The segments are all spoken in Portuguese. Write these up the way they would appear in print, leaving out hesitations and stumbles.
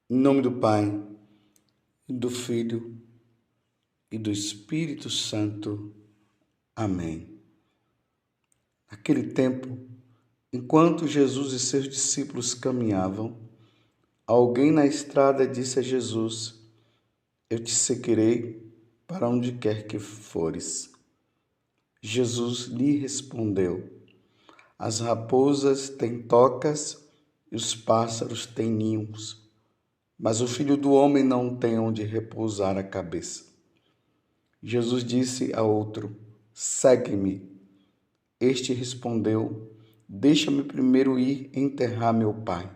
Em nome do Pai, e do Filho e do Espírito Santo. Amém. Naquele tempo, enquanto Jesus e seus discípulos caminhavam, alguém na estrada disse a Jesus: Eu te seguirei para onde quer que fores. Jesus lhe respondeu: As raposas têm tocas e os pássaros têm ninhos, mas o Filho do Homem não tem onde repousar a cabeça. Jesus disse a outro: Segue-me. Este respondeu: Deixa-me primeiro ir enterrar meu pai.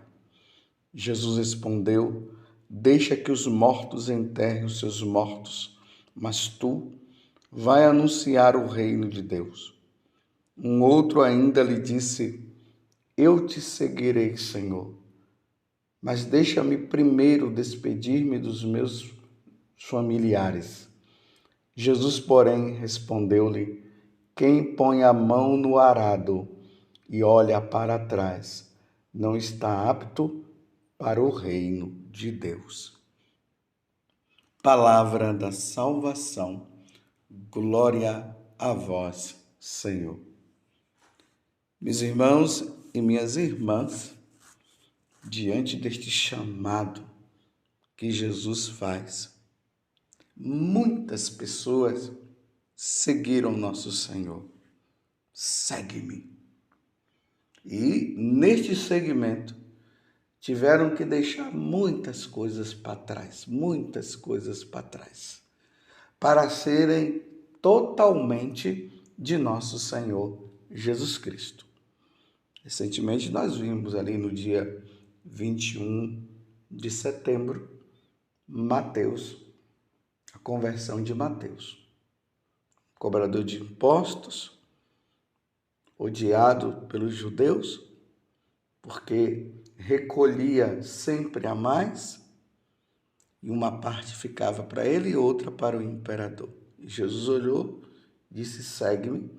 Jesus respondeu: Deixa que os mortos enterrem os seus mortos, mas tu vai anunciar o reino de Deus. Um outro ainda lhe disse: Eu te seguirei, Senhor, mas deixa-me primeiro despedir-me dos meus familiares. Jesus, porém, respondeu-lhe: Quem põe a mão no arado e olha para trás não está apto para o reino de Deus. Palavra da salvação. Glória a vós, Senhor. Meus irmãos e minhas irmãs, diante deste chamado que Jesus faz, muitas pessoas seguiram nosso Senhor. Segue-me. E neste segmento tiveram que deixar muitas coisas para trás, para serem totalmente de nosso Senhor Jesus Cristo. Recentemente nós vimos ali no dia 21 de setembro, Mateus, a conversão de Mateus. Cobrador de impostos, odiado pelos judeus, porque recolhia sempre a mais, e uma parte ficava para ele e outra para o imperador. E Jesus olhou, disse: Segue-me.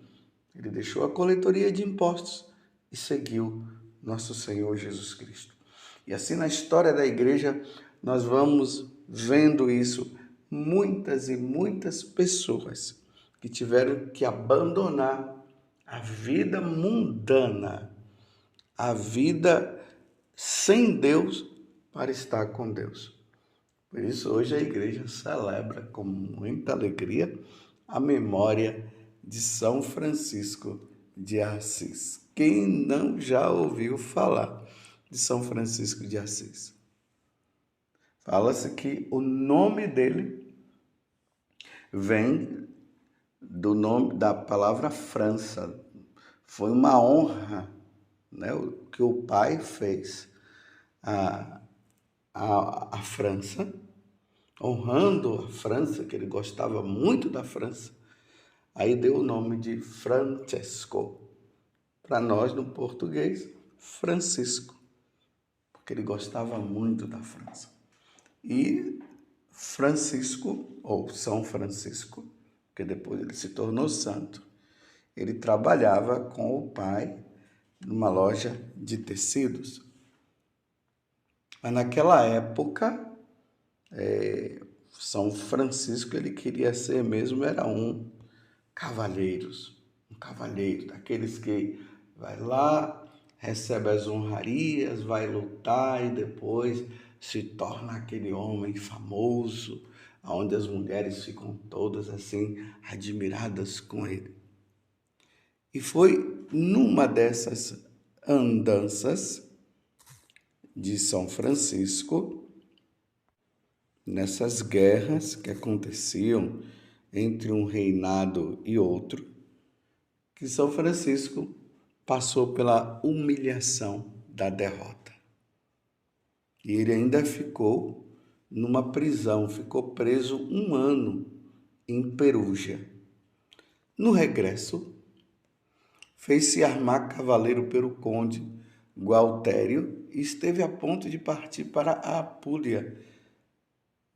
Ele deixou a coletoria de impostos e seguiu nosso Senhor Jesus Cristo. E assim na história da igreja nós vamos vendo isso, muitas e muitas pessoas que tiveram que abandonar a vida mundana, a vida sem Deus, para estar com Deus. Por isso hoje a igreja celebra com muita alegria a memória de São Francisco de Assis. Quem não já ouviu falar de São Francisco de Assis? Fala-se que o nome dele vem do nome da palavra França. Foi uma honra, né, o que o pai fez a França, honrando a França, que ele gostava muito da França. Aí deu o nome de Francesco. Para nós, no português, Francisco, porque ele gostava muito da França. E Francisco, ou São Francisco, que depois ele se tornou santo, ele trabalhava com o pai numa loja de tecidos. Mas naquela época, São Francisco, ele queria ser mesmo, era um cavalheiro, daqueles que vai lá, recebe as honrarias, vai lutar e depois se torna aquele homem famoso, onde as mulheres ficam todas assim admiradas com ele. E foi numa dessas andanças de São Francisco, nessas guerras que aconteciam entre um reinado e outro, que São Francisco passou pela humilhação da derrota. E ele ainda ficou numa prisão, ficou preso 1 ano em Perugia. No regresso, fez-se armar cavaleiro pelo conde Gualtério e esteve a ponto de partir para a Apulia.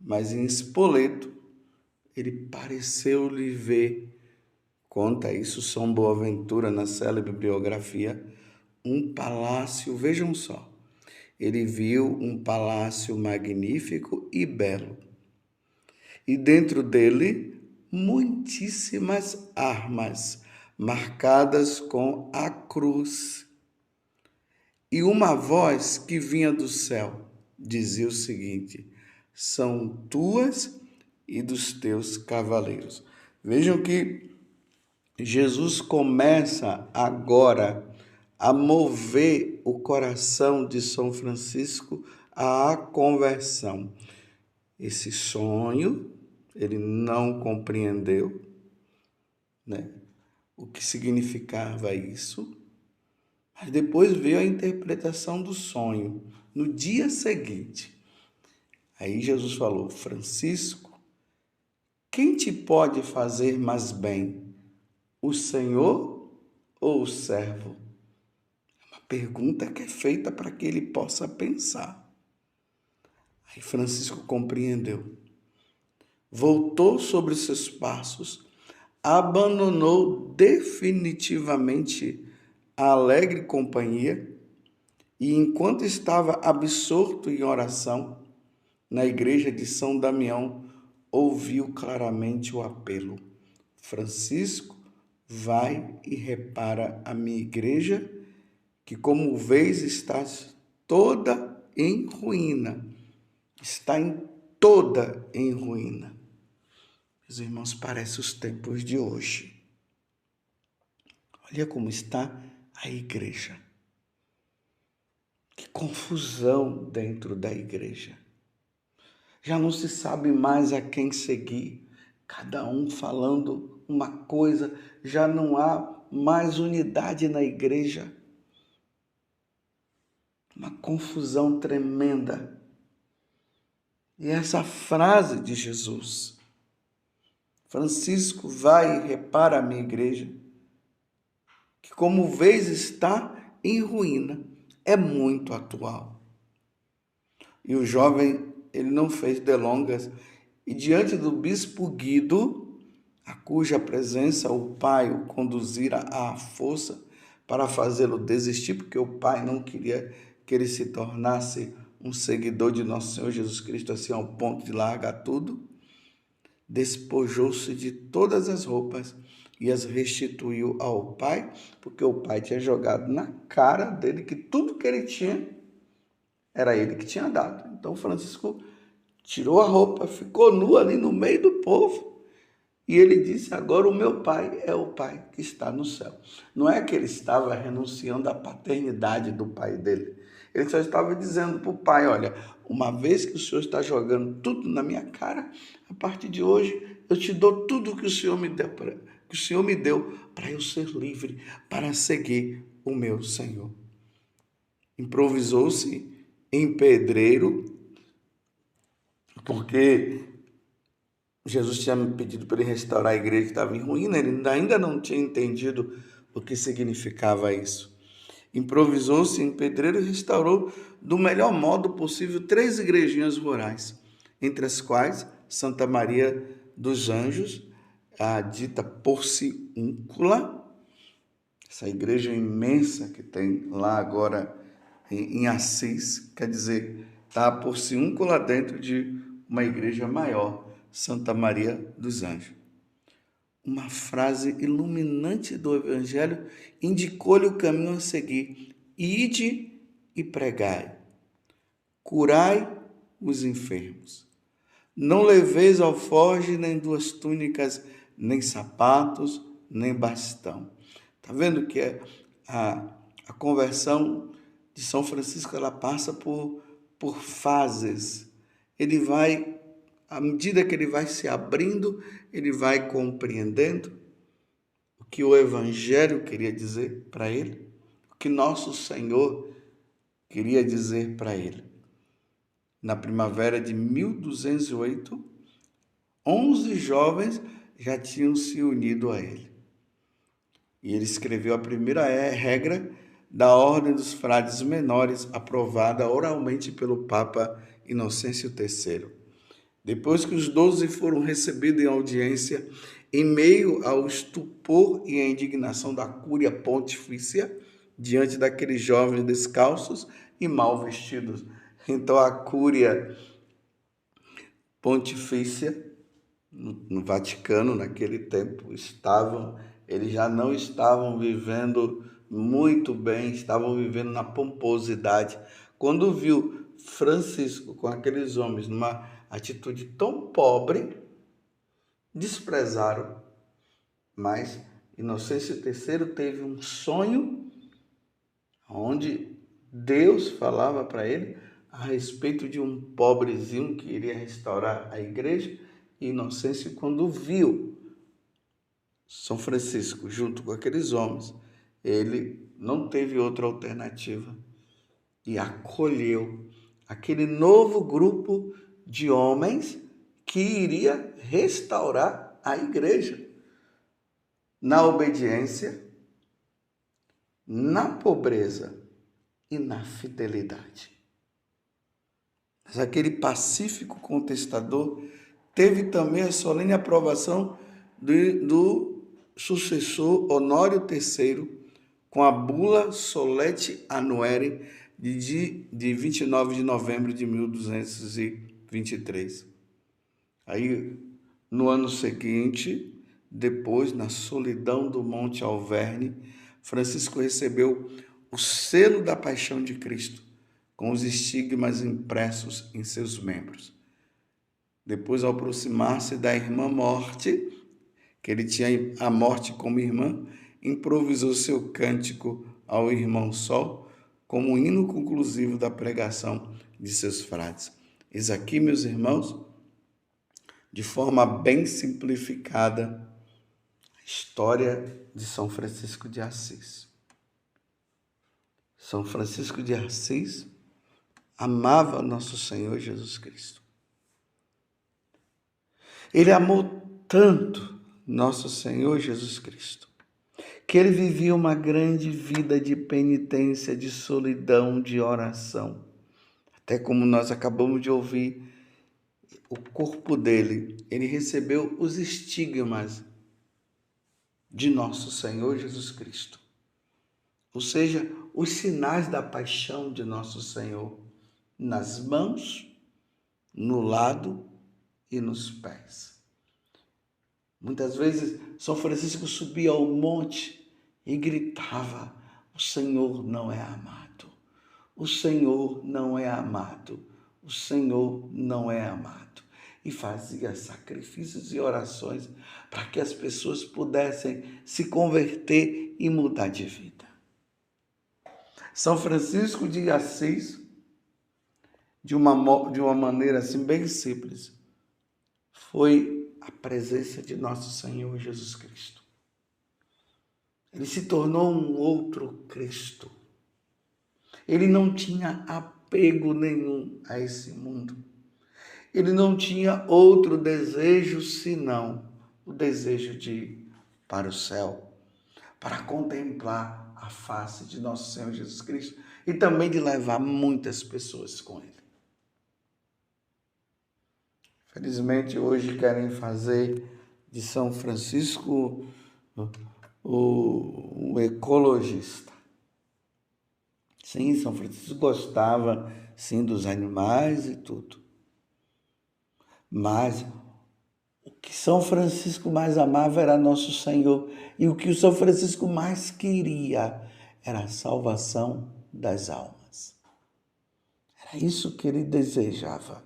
Mas em Spoleto, ele pareceu-lhe ver, conta isso São Boaventura na célebre biografia, um palácio, vejam só, ele viu um palácio magnífico e belo, e dentro dele muitíssimas armas marcadas com a cruz. E uma voz que vinha do céu dizia o seguinte: são tuas e dos teus cavaleiros. Vejam que Jesus começa agora a mover o coração de São Francisco à conversão. Esse sonho, ele não compreendeu, né, o que significava isso, mas depois veio a interpretação do sonho, no dia seguinte. Aí Jesus falou: Francisco, quem te pode fazer mais bem, o Senhor ou o servo? É uma pergunta que é feita para que ele possa pensar. Aí Francisco compreendeu. Voltou sobre seus passos, abandonou definitivamente a alegre companhia e, enquanto estava absorto em oração, na igreja de São Damião, ouviu claramente o apelo: Francisco, vai e repara a minha igreja, que como vês está toda em ruína. Está toda em ruína. Meus irmãos, parece os tempos de hoje. Olha como está a igreja. Que confusão dentro da igreja. Já não se sabe mais a quem seguir. Cada um falando uma coisa. Já não há mais unidade na igreja. Uma confusão tremenda. E essa frase de Jesus: Francisco, vai e repara a minha igreja, que como vês está em ruína, é muito atual. E o jovem, ele não fez delongas, e diante do bispo Guido, a cuja presença o pai o conduzira à força para fazê-lo desistir, porque o pai não queria que ele se tornasse um seguidor de nosso Senhor Jesus Cristo, assim ao ponto de largar tudo, despojou-se de todas as roupas e as restituiu ao pai, porque o pai tinha jogado na cara dele que tudo que ele tinha era ele que tinha dado. Então Francisco tirou a roupa, ficou nu ali no meio do povo, e ele disse: agora o meu pai é o pai que está no céu. Não é que ele estava renunciando à paternidade do pai dele. Ele só estava dizendo para o pai: olha, uma vez que o Senhor está jogando tudo na minha cara, a partir de hoje eu te dou tudo que o Senhor me deu para eu ser livre, para seguir o meu Senhor. Improvisou-se em pedreiro, porque Jesus tinha me pedido para ele restaurar a igreja que estava em ruína, ele ainda não tinha entendido o que significava isso. Improvisou-se em pedreiro e restaurou do melhor modo possível 3 igrejinhas rurais, entre as quais Santa Maria dos Anjos, a dita Porciúncula, essa igreja imensa que tem lá agora em Assis, quer dizer, está a Porciúncula dentro de uma igreja maior, Santa Maria dos Anjos. Uma frase iluminante do Evangelho indicou-lhe o caminho a seguir: ide e pregai, curai os enfermos. Não leveis alforje, nem 2 túnicas, nem sapatos, nem bastão. Está vendo que a conversão de São Francisco ela passa por fases. Ele vai, à medida que ele vai se abrindo, ele vai compreendendo o que o Evangelho queria dizer para ele, o que nosso Senhor queria dizer para ele. Na primavera de 1208, 11 jovens já tinham se unido a ele. E ele escreveu a primeira regra da Ordem dos Frades Menores, aprovada oralmente pelo Papa Inocêncio III. Depois que os 12 foram recebidos em audiência, em meio ao estupor e à indignação da Cúria Pontifícia, diante daqueles jovens descalços e mal vestidos. Então a cúria pontifícia no Vaticano, naquele tempo, eles já não estavam vivendo muito bem, estavam vivendo na pomposidade. Quando viu Francisco com aqueles homens numa atitude tão pobre, desprezaram. Mas Inocêncio III teve um sonho onde Deus falava para ele a respeito de um pobrezinho que iria restaurar a igreja. E Inocêncio, quando viu São Francisco junto com aqueles homens, ele não teve outra alternativa e acolheu aquele novo grupo de homens que iria restaurar a igreja na obediência, na pobreza e na fidelidade. Mas aquele pacífico contestador teve também a solene aprovação do sucessor Honório III, com a bula Solete Annuae de 29 de novembro de 1223. Aí, no ano seguinte, depois, na solidão do Monte Alverne, Francisco recebeu o selo da paixão de Cristo, com os estigmas impressos em seus membros. Depois, ao aproximar-se da irmã morte, que ele tinha a morte como irmã, improvisou seu cântico ao irmão Sol como hino conclusivo da pregação de seus frades. Eis aqui, meus irmãos, de forma bem simplificada, a história de São Francisco de Assis. São Francisco de Assis amava nosso Senhor Jesus Cristo. Ele amou tanto nosso Senhor Jesus Cristo, que ele vivia uma grande vida de penitência, de solidão, de oração. Até como nós acabamos de ouvir, o corpo dele, ele recebeu os estigmas de nosso Senhor Jesus Cristo. Ou seja, os sinais da paixão de nosso Senhor nas mãos, no lado e nos pés. Muitas vezes, São Francisco subia ao monte e gritava: o Senhor não é amado, o Senhor não é amado, o Senhor não é amado. E fazia sacrifícios e orações para que as pessoas pudessem se converter e mudar de vida. São Francisco de Assis, de uma maneira assim bem simples, foi a presença de nosso Senhor Jesus Cristo. Ele se tornou um outro Cristo. Ele não tinha apego nenhum a esse mundo. Ele não tinha outro desejo senão o desejo de ir para o céu, para contemplar a face de nosso Senhor Jesus Cristo e também de levar muitas pessoas com ele. Felizmente, hoje querem fazer de São Francisco o ecologista. Sim, São Francisco gostava, sim, dos animais e tudo. Mas o que São Francisco mais amava era nosso Senhor. E o que o São Francisco mais queria era a salvação das almas. Era isso que ele desejava.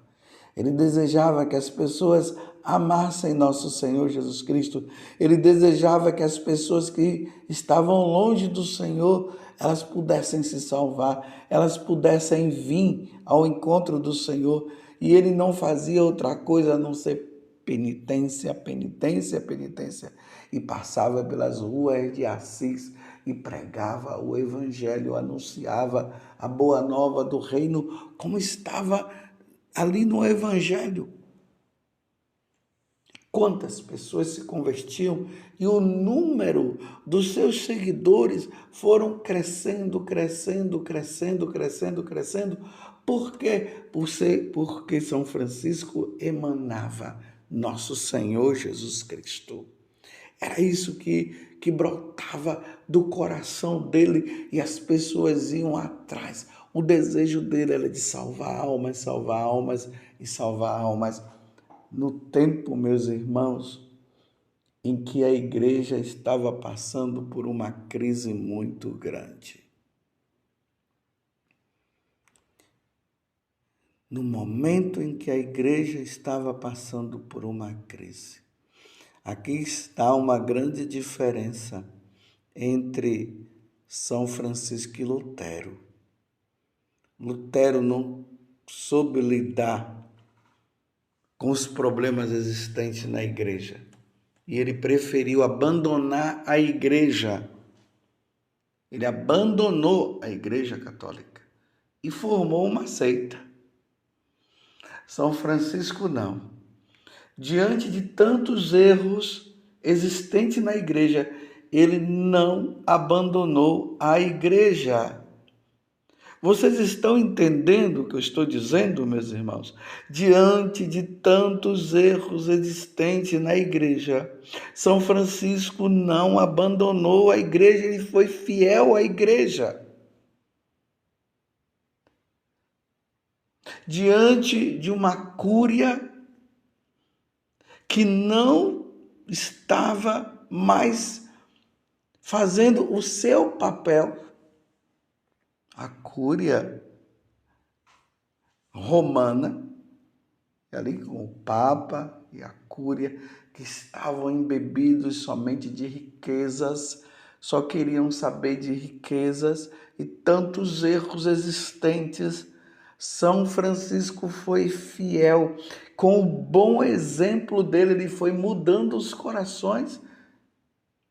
Ele desejava que as pessoas amassem nosso Senhor Jesus Cristo. Ele desejava que as pessoas que estavam longe do Senhor, elas pudessem se salvar, elas pudessem vir ao encontro do Senhor. E ele não fazia outra coisa a não ser penitência, penitência, penitência. E passava pelas ruas de Assis e pregava o Evangelho, anunciava a boa nova do reino, como estava ali no Evangelho. Quantas pessoas se convertiam e o número dos seus seguidores foram crescendo, crescendo, crescendo, crescendo, crescendo. Por quê? Porque São Francisco emanava nosso Senhor Jesus Cristo. Era isso que brotava do coração dele e as pessoas iam atrás. O desejo dele era de salvar almas, salvar almas e salvar almas. No tempo, meus irmãos, em que a igreja estava passando por uma crise muito grande. No momento em que a igreja estava passando por uma crise. Aqui está uma grande diferença entre São Francisco e Lutero. Lutero não soube lidar com os problemas existentes na igreja. E ele preferiu abandonar a igreja. Ele abandonou a Igreja Católica e formou uma seita. São Francisco não. Diante de tantos erros existentes na igreja, ele não abandonou a igreja. Vocês estão entendendo o que eu estou dizendo, meus irmãos? Diante de tantos erros existentes na igreja, São Francisco não abandonou a igreja, ele foi fiel à igreja. Diante de uma cúria que não estava mais fazendo o seu papel, a cúria romana, ali com o Papa e a cúria, que estavam embebidos somente de riquezas, só queriam saber de riquezas e tantos erros existentes. São Francisco foi fiel. Com o bom exemplo dele, ele foi mudando os corações.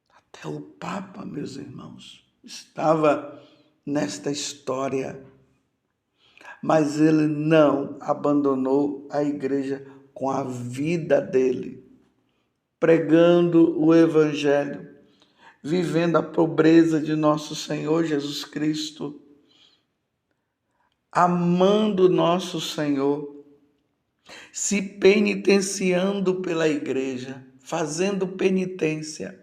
Até o Papa, meus irmãos, estava nesta história. Mas ele não abandonou a igreja com a vida dele, pregando o evangelho, vivendo a pobreza de nosso Senhor Jesus Cristo, amando nosso Senhor, se penitenciando pela igreja, fazendo penitência,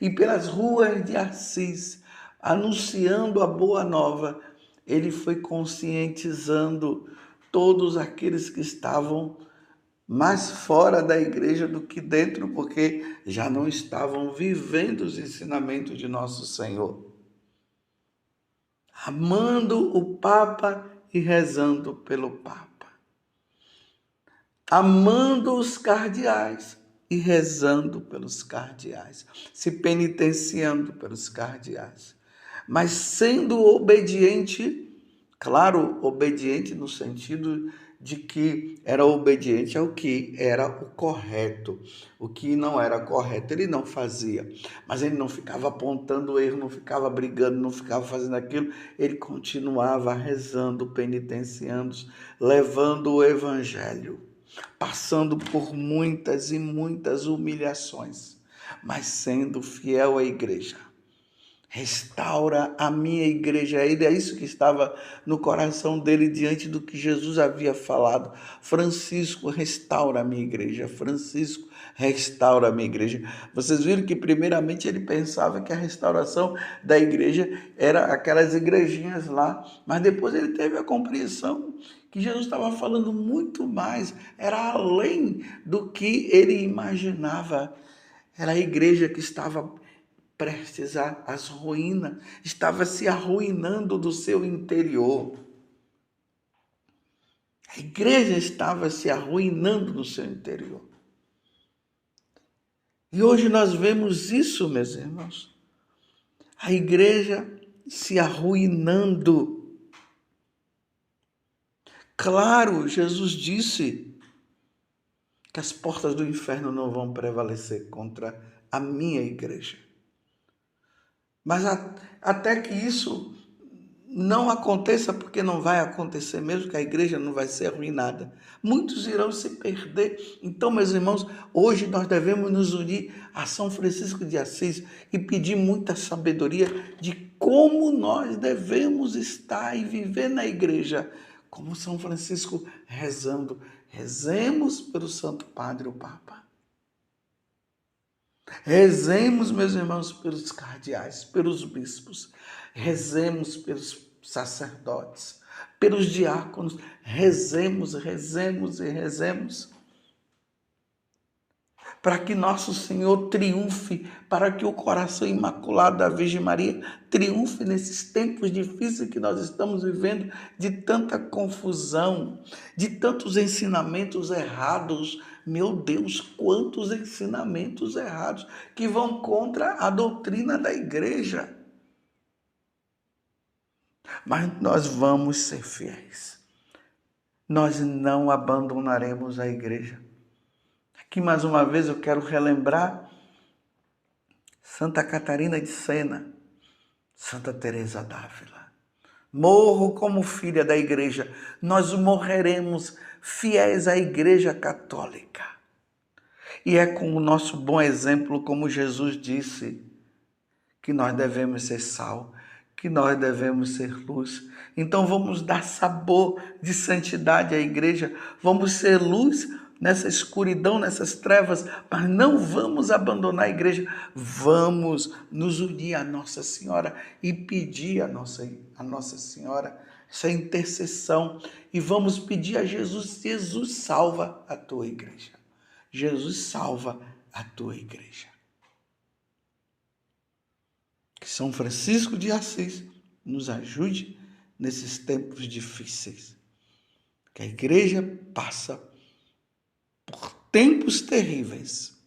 e pelas ruas de Assis, anunciando a boa nova. Ele foi conscientizando todos aqueles que estavam mais fora da igreja do que dentro, porque já não estavam vivendo os ensinamentos de nosso Senhor. Amando o Papa e rezando pelo Papa. Amando os cardeais e rezando pelos cardeais. Se penitenciando pelos cardeais. Mas sendo obediente, claro, obediente no sentido de que era obediente ao que era o correto. O que não era correto ele não fazia, mas ele não ficava apontando o erro, não ficava brigando, não ficava fazendo aquilo, ele continuava rezando, penitenciando, levando o evangelho, passando por muitas e muitas humilhações, mas sendo fiel à igreja. Restaura a minha igreja. É isso que estava no coração dele diante do que Jesus havia falado. Francisco, restaura a minha igreja. Francisco, restaura a minha igreja. Vocês viram que primeiramente ele pensava que a restauração da igreja era aquelas igrejinhas lá, mas depois ele teve a compreensão que Jesus estava falando muito mais, era além do que ele imaginava. Era a igreja que estava prestes às ruínas, estava se arruinando do seu interior. A igreja estava se arruinando no seu interior. E hoje nós vemos isso, meus irmãos. A igreja se arruinando. Claro, Jesus disse que as portas do inferno não vão prevalecer contra a minha igreja. Mas até que isso não aconteça, porque não vai acontecer mesmo, que a igreja não vai ser arruinada. Muitos irão se perder. Então, meus irmãos, hoje nós devemos nos unir a São Francisco de Assis e pedir muita sabedoria de como nós devemos estar e viver na igreja. Como São Francisco rezando. Rezemos pelo Santo Padre, o Papa. Rezemos, meus irmãos, pelos cardeais, pelos bispos. Rezemos pelos sacerdotes. pelos diáconos. Rezemos, rezemos e rezemos, para que nosso Senhor triunfe, para que o coração imaculado da Virgem Maria triunfe nesses tempos difíceis que nós estamos vivendo, de tanta confusão, de tantos ensinamentos errados. Meu Deus, quantos ensinamentos errados que vão contra a doutrina da igreja. Mas nós vamos ser fiéis. Nós não abandonaremos a igreja. Aqui mais uma vez eu quero relembrar Santa Catarina de Sena, Santa Teresa d'Ávila. Morro como filha da igreja. Nós morreremos fiéis à Igreja Católica. E é com o nosso bom exemplo, como Jesus disse, que nós devemos ser sal, que nós devemos ser luz. Então vamos dar sabor de santidade à igreja, vamos ser luz nessa escuridão, nessas trevas, mas não vamos abandonar a igreja. Vamos nos unir a Nossa Senhora e pedir a Nossa Senhora essa intercessão, e vamos pedir a Jesus: Jesus, salva a tua igreja. Jesus, salva a tua igreja. Que São Francisco de Assis nos ajude nesses tempos difíceis. Que a igreja passa por tempos terríveis.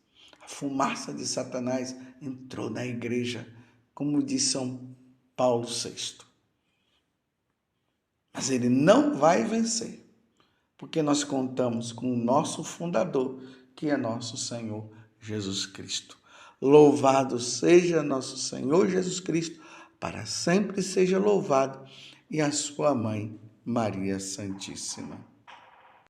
A fumaça de Satanás entrou na igreja, como diz São Paulo VI. Mas ele não vai vencer, porque nós contamos com o nosso fundador, que é nosso Senhor Jesus Cristo. Louvado seja nosso Senhor Jesus Cristo, para sempre seja louvado, e a sua mãe, Maria Santíssima.